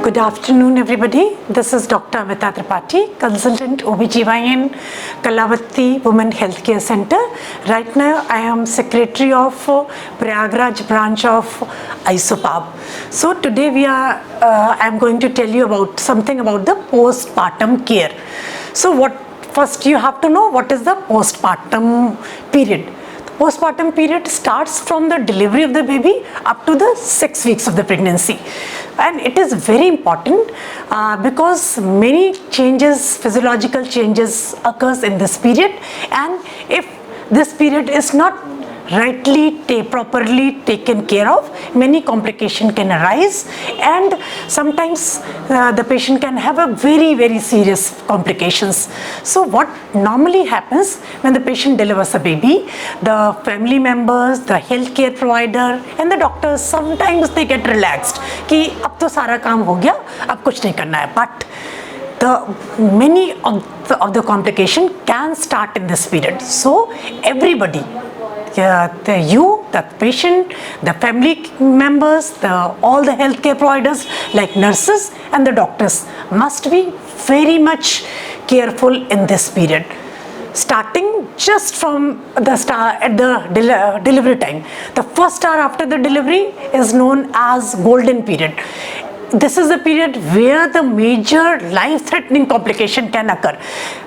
Good afternoon, everybody. This is Dr. Amita Tripathi, consultant OBGYN, Kalavati Women Healthcare Center. Right now, I am secretary of Prayagraj branch of ISOPAB. So today I am going to tell you about something about the postpartum care. So first you have to know what is the postpartum period. Postpartum period starts from the delivery of the baby up to the 6 weeks of the pregnancy, and it is very important because many changes, physiological changes occurs in this period, and if this period is not properly taken care of, many complications can arise, and sometimes the patient can have a very serious complications. So what normally happens when the patient delivers a baby, the family members, the healthcare provider and the doctors, sometimes they get relaxed कि अब तो सारा काम हो गया, अब कुछ नहीं करना है. But many of the complication can start in this period. So everybody, the patient, the family members, all the healthcare providers like nurses and the doctors must be very much careful in this period. Starting just from the start at the delivery time. The first hour after the delivery is known as golden period. This is the period where the major life-threatening complication can occur.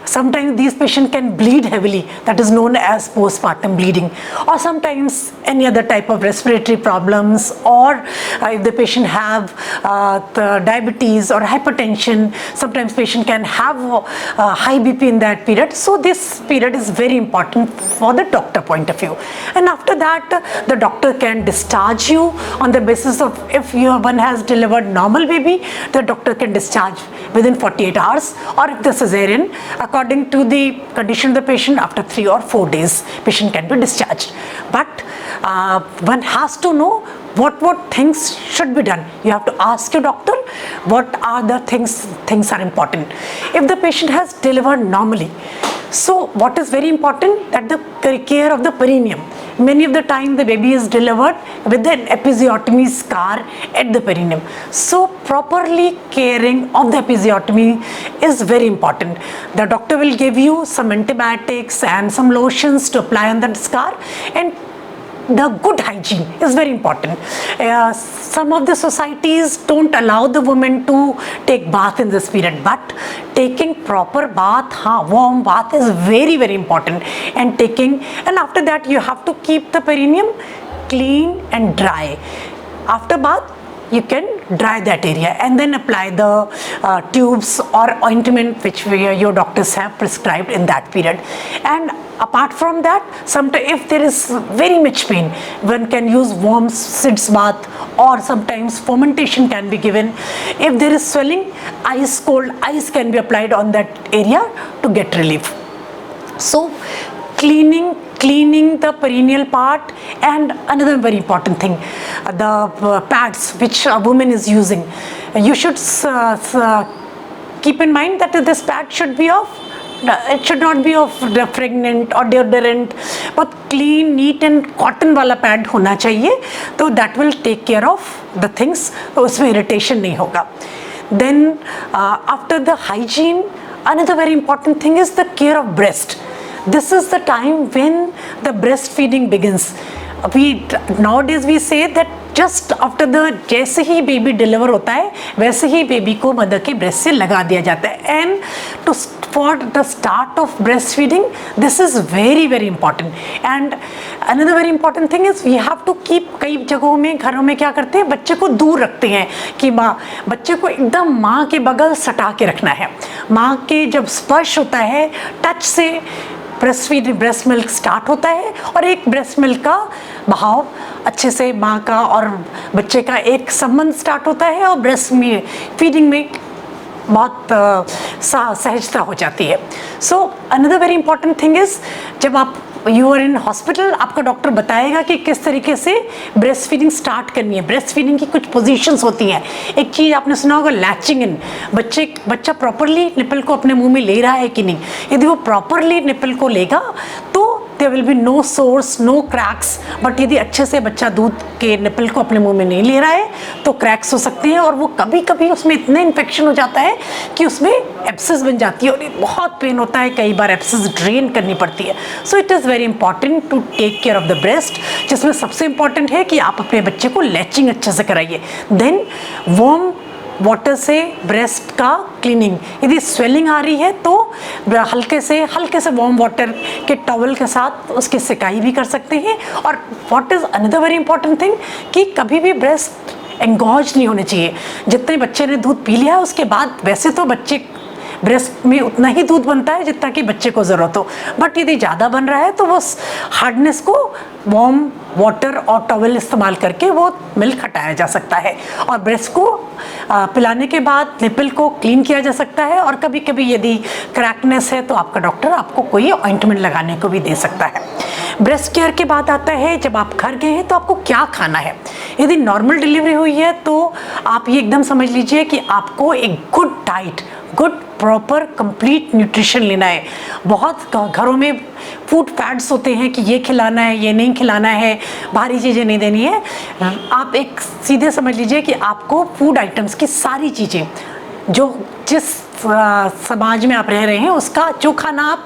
Sometimes these patients can bleed heavily, that is known as postpartum bleeding, or sometimes any other type of respiratory problems, or if the patient have the diabetes or hypertension, sometimes patient can have high BP in that period. So this period is very important for the doctor point of view. And after that, the doctor can discharge you on the basis of if one has delivered normal baby, the doctor can discharge within 48 hours, or if the cesarean, according to the condition of the patient, after 3 or 4 days, patient can be discharged. But one has to know what things should be done. You have to ask your doctor what are the things are important. If the patient has delivered normally, so what is very important, that the care of the perineum. Many of the time the baby is delivered with an episiotomy scar at the perineum. So properly caring of the episiotomy is very important. The doctor will give you some antibiotics and some lotions to apply on that scar, and the good hygiene is very important. Some of the societies don't allow the women to take bath in this period, but taking proper bath, warm bath is very important. And after that you have to keep the perineum clean and dry. After bath, you can dry that area and then apply the tubes or ointment which your doctors have prescribed in that period. And apart from that, sometimes if there is very much pain, one can use warm SIDS bath, or sometimes fomentation can be given. If there is swelling, cold ice can be applied on that area to get relief. So cleaning the perineal part. And another very important thing, the pads which a woman is using, you should keep in mind that this pad should be it should not be of the pregnant or deodorant, but clean, neat and cotton wala pad hona chahiye. So that will take care of the things, usme irritation nahi hoga. Then after the hygiene, another very important thing is the care of breast. This is the time when the breastfeeding begins. Nowadays we say that just after जैसे ही baby deliver होता है, वैसे ही baby को mother के breast से लगा दिया जाता है. And for the start of breastfeeding, this is very important. And another very important thing is we have to keep, कई जगहों में घरों में क्या करते हैं, बच्चे को दूर रखते हैं कि बच्चे को एकदम माँ के बगल सटा के रखना है. माँ के जब स्पर्श होता है, टच से ब्रेस्ट मिल्क स्टार्ट होता है, और एक ब्रेस्ट मिल्क का बहाव अच्छे से माँ का और बच्चे का एक संबंध स्टार्ट होता है, और ब्रेस्ट में फीडिंग में बहुत सहजता हो जाती है. So another very important thing is, जब आप यू आर इन हॉस्पिटल, आपका डॉक्टर बताएगा कि किस तरीके से ब्रेस्ट फीडिंग स्टार्ट करनी है. ब्रेस्ट फीडिंग की कुछ पोजीशंस होती हैं. एक चीज़ आपने सुना होगा, लैचिंग इन. बच्चा प्रॉपरली निपल को अपने मुंह में ले रहा है कि नहीं. यदि वो प्रॉपरली निपल को लेगा तो there will be no sores, no cracks. But यदि अच्छे से बच्चा दूध के निपल को अपने मुंह में नहीं ले रहा है तो क्रैक्स हो सकते हैं, और वो कभी कभी उसमें इतना इन्फेक्शन हो जाता है कि उसमें एब्सेस बन जाती है और ये बहुत पेन होता है, कई बार एब्सेस ड्रेन करनी पड़ती है। So it is very important to take care of the breast, जिसमें सबसे इंपॉर्टेंट है कि आप अपने बच्चे को लैचिंग अच्छे से कराइए। देन वार्म वाटर से ब्रेस्ट का क्लीनिंग, यदि स्वेलिंग आ रही है तो हल्के से वार्म वाटर के टॉवल के साथ उसकी सिकाई भी कर सकते हैं। और what is another very important thing कि कभी भी ब्रेस्ट एंगॉज नहीं होने चाहिए। जितने बच्चे ने दूध पी लिया उसके बाद, वैसे तो बच्चे ब्रेस्ट में उतना ही दूध बनता है जितना कि बच्चे को ज़रूरत हो, बट यदि ज़्यादा बन रहा है तो वो हार्डनेस को वार्म वाटर और टॉवल इस्तेमाल करके वो मिल्क हटाया जा सकता है। और ब्रेस्ट को पिलाने के बाद निपल को क्लीन किया जा सकता है। और कभी कभी यदि क्रैकनेस है तो आपका डॉक्टर आपको कोई ऑइंटमेंट लगाने को भी दे सकता है। ब्रेस्ट केयर के बाद आता है जब आप घर गए हैं तो आपको क्या खाना है। यदि नॉर्मल डिलीवरी हुई है तो आप ये एकदम समझ लीजिए कि आपको एक good diet, good proper complete nutrition लेना है। बहुत घरों में फूड फैट्स होते हैं कि ये खिलाना है, ये नहीं खिलाना है, भारी चीज़ें नहीं देनी है। आप एक सीधे समझ लीजिए कि आपको फूड आइटम्स की सारी चीज़ें, जो जिस समाज में आप रह रहे हैं उसका जो खाना आप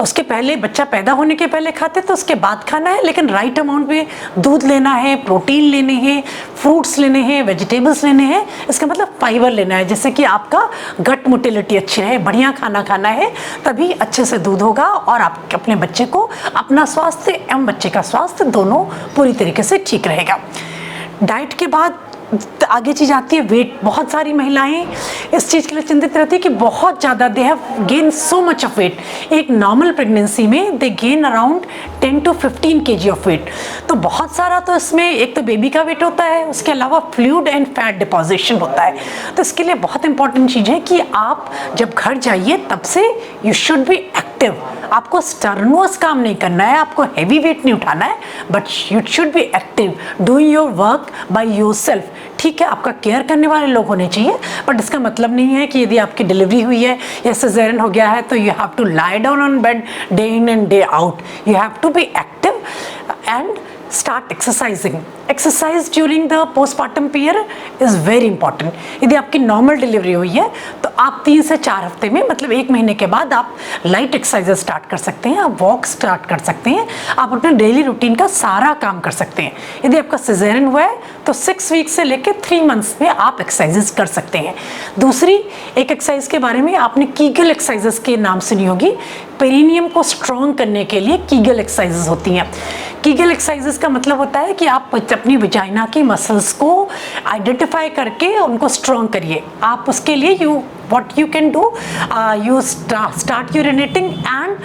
उसके पहले, बच्चा पैदा होने के पहले खाते तो उसके बाद खाना है, लेकिन राइट अमाउंट में दूध लेना है, प्रोटीन लेने हैं, फ्रूट्स लेने हैं, वेजिटेबल्स लेने हैं। इसका मतलब फाइबर लेना है, जिससे कि आपका गट मोटिलिटी अच्छी रहे। बढ़िया खाना खाना है, तभी अच्छे से दूध होगा और आप अपने बच्चे को, अपना स्वास्थ्य एवं बच्चे का स्वास्थ्य दोनों पूरी तरीके से ठीक रहेगा। डाइट के बाद आगे चीज़ आती है वेट। बहुत सारी महिलाएं इस चीज़ के लिए चिंतित रहती है कि बहुत ज़्यादा they have gain so much of weight. एक नॉर्मल प्रेगनेंसी में they gain around 10 to 15 kg of weight. तो बहुत सारा तो इसमें एक तो बेबी का वेट होता है, उसके अलावा फ्लूइड एंड फैट डिपोजिशन होता है। तो इसके लिए बहुत इंपॉर्टेंट चीज़ है कि आप जब घर जाइए तब से यू शुड बी एक्टिव। आपको स्टर्नुअस काम नहीं करना है, आपको हैवी वेट नहीं उठाना है, but you should be active, doing your work by yourself. ठीक है, आपका केयर करने वाले लोग होने चाहिए, बट इसका मतलब नहीं है कि यदि आपकी डिलीवरी हुई है या सिजेरियन हो गया है तो you have to lie down on bed day in and day out. You have to be active and start exercising. Exercise during the postpartum period is very important. यदि आपकी नॉर्मल डिलीवरी हुई है तो आप 3 से 4 हफ्ते में, मतलब 1 महीने के बाद आप लाइट एक्सरसाइजेस स्टार्ट कर सकते हैं, आप वॉक स्टार्ट कर सकते हैं, आप अपने डेली रूटीन का सारा काम कर सकते हैं। यदि आपका सिजेरियन हुआ है तो 6 वीक से लेकर 3 मंथ्स में आप एक्सरसाइजेस कर सकते हैं। दूसरी एक एक्सरसाइज के बारे में आपने कीगल एक्सरसाइजेस के नाम सुनी होगी। पेरिनियम को स्ट्रॉन्ग करने के लिए कीगल एक्सरसाइजेस होती हैं। कीगल एक्सरसाइजेस का मतलब होता है कि आप अपनी वजाइना की मसल्स को आइडेंटिफाई करके उनको स्ट्रॉन्ग करिए। आप उसके लिए what you can do, you start urinating and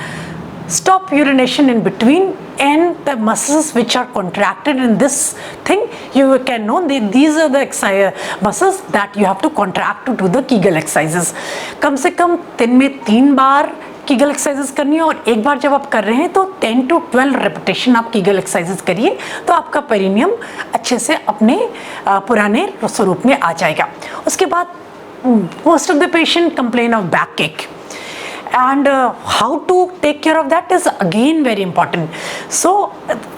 stop urination in between, and the muscles which are contracted in this thing, you can know these are the muscles that you have to contract to do the Kegel exercises. कम से कम दिन में 3 बार Kegel exercises करनी है, और एक बार जब आप कर रहे हैं तो 10 to 12 रेपिटेशन आप कीगल एक्सरसाइजेस करिए, तो आपका पेरिनियम अच्छे से अपने पुराने स्वरूप में आ जाएगा। उसके बाद most of the patient complain of backache, and how to take care of that is again very important. So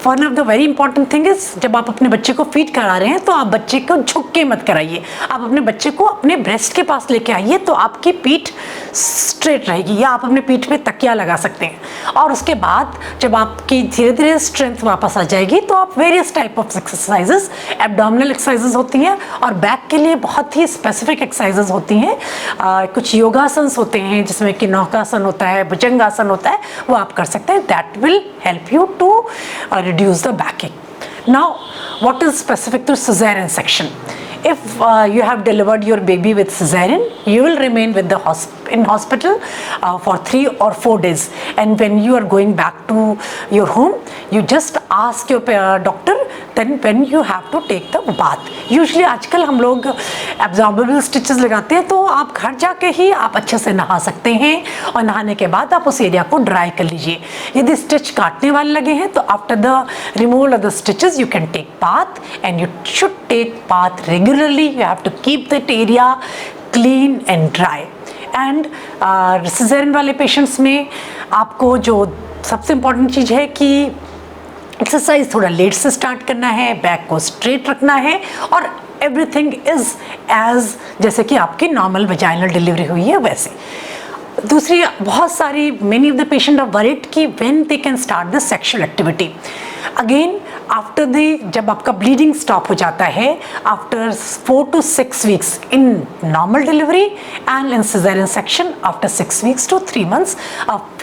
one of the very important thing is, जब आप अपने बच्चे को फीड करा रहे हैं तो आप बच्चे को झुक के मत कराइए। आप अपने बच्चे को अपने ब्रेस्ट के पास लेके आइए, तो आपकी पीठ स्ट्रेट रहेगी, या आप अपने पीठ पे तकिया लगा सकते हैं। और उसके बाद जब आपकी धीरे धीरे स्ट्रेंथ वापस आ जाएगी तो आप various type of exercises, abdominal exercises होती हैं, और बैक के लिए बहुत ही स्पेसिफिक एक्सरसाइजेस होती हैं। कुछ योगासन्स होते हैं जिसमें कि नौकासन होता है, भुजंगासन होता है, वो आप कर सकते हैं। That will help you to reduce the backache. Now, what is specific to cesarean section? If you have delivered your baby with cesarean, you will remain with the in hospital for 3 or 4 days, and when you are going back to your home, you just ask your doctor then when you have to take the bath. Usually आजकल हम लोग absorbable stitches लगाते हैं, तो आप घर जाके ही आप अच्छे से नहा सकते हैं, और नहाने के बाद आप उस एरिया को ड्राई कर लीजिए। यदि स्टिच काटने वाले लगे हैं तो after the removal of the stitches you can take bath, and you should take bath regularly. You have to keep that area clean and dry. And caesarean वाले पेशेंट्स में आपको जो सबसे इम्पॉर्टेंट चीज़ है कि एक्सरसाइज थोड़ा लेट से start करना है, बैक को स्ट्रेट रखना है, और एवरीथिंग इज एज जैसे कि आपकी नॉर्मल वेजाइनल डिलीवरी हुई है वैसे। दूसरी, बहुत सारी many of the patient are worried कि when they can start the sexual activity. Again after the, जब आपका ब्लीडिंग स्टॉप हो जाता है after 4 to 6 weeks in normal delivery and in caesarean section, after 6 weeks to 3 months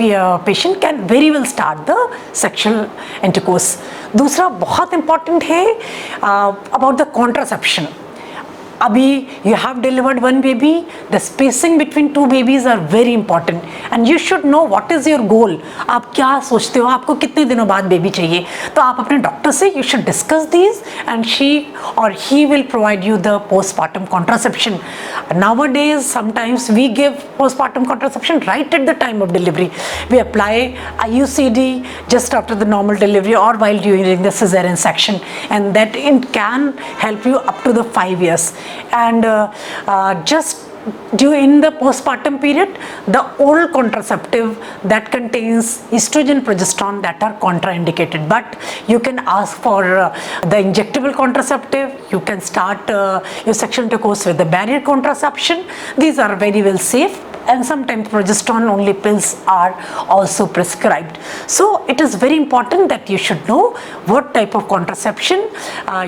patient can very well start the sexual intercourse. दूसरा बहुत important है about the contraception. अभी you have delivered one baby, the spacing between 2 babies are very important and you should know what is your goal. आप क्या सोचते हो, आपको कितने दिनों बाद बेबी चाहिए, तो आप अपने डॉक्टर से you should discuss these and she or he will provide you the postpartum contraception. Nowadays sometimes we give postpartum contraception right at the time of delivery. We apply IUCD just after the normal delivery or while during the cesarean section, and that it can help you up to the 5 years. And just during the postpartum period, the oral contraceptive that contains estrogen, progesterone, that are contraindicated, but you can ask for the injectable contraceptive. You can start your sexual intercourse with the barrier contraception. These are very well safe, and sometimes progesterone only pills are also prescribed. So it is very important that you should know what type of contraception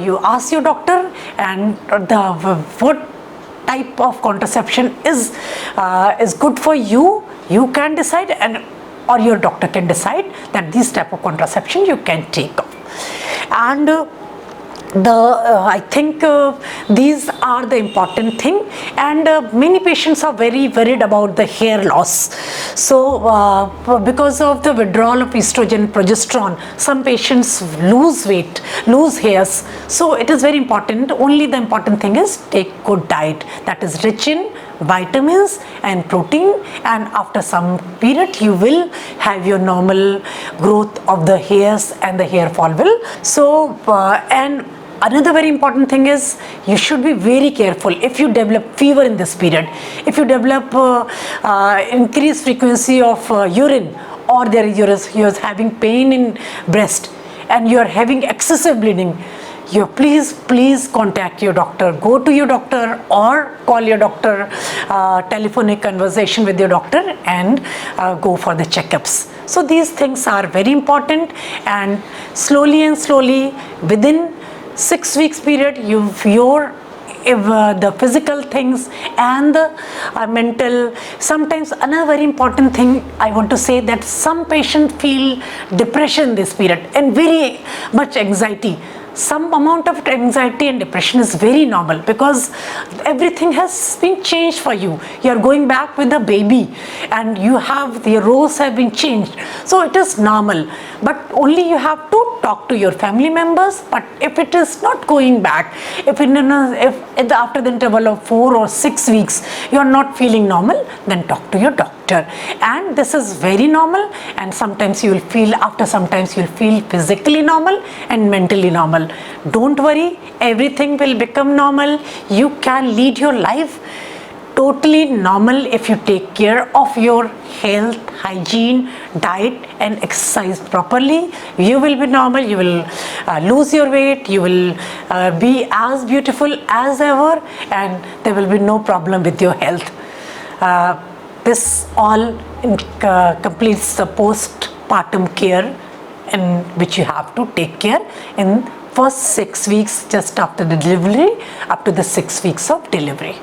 you ask your doctor, and what type of contraception is good for you. You can decide, and or your doctor can decide that this type of contraception you can take. And I think these are the important thing, and many patients are very worried about the hair loss. So because of the withdrawal of estrogen, progesterone, some patients lose weight, lose hairs. So it is very important. Only the important thing is take good diet that is rich in vitamins and protein, and after some period you will have your normal growth of the hairs and the hair fall will. So and another very important thing is you should be very careful if you develop fever in this period, if you develop increased frequency of urine, or you're having pain in breast and you're having excessive bleeding, you please contact your doctor. Go to your doctor or call your doctor, telephonic conversation with your doctor, and go for the checkups. So these things are very important, and slowly within 6 weeks period, the physical things and the mental. Sometimes another very important thing I want to say, that some patients feel depression this period and very much anxiety. Some amount of anxiety and depression is very normal because everything has been changed for you. You are going back with a baby and your roles have been changed. So it is normal, but only you have to talk to your family members. But if it is not going back, if after the interval of 4 or 6 weeks you are not feeling normal, then talk to your doctor. And this is very normal, and sometimes you will feel, after sometimes you will feel physically normal and mentally normal. Don't worry, everything will become normal. You can lead your life totally normal if you take care of your health, hygiene, diet and exercise properly. You will be normal, you will lose your weight, you will be as beautiful as ever, and there will be no problem with your health. This all completes the postpartum care, in which you have to take care in first 6 weeks just after the delivery, up to the 6 weeks of delivery.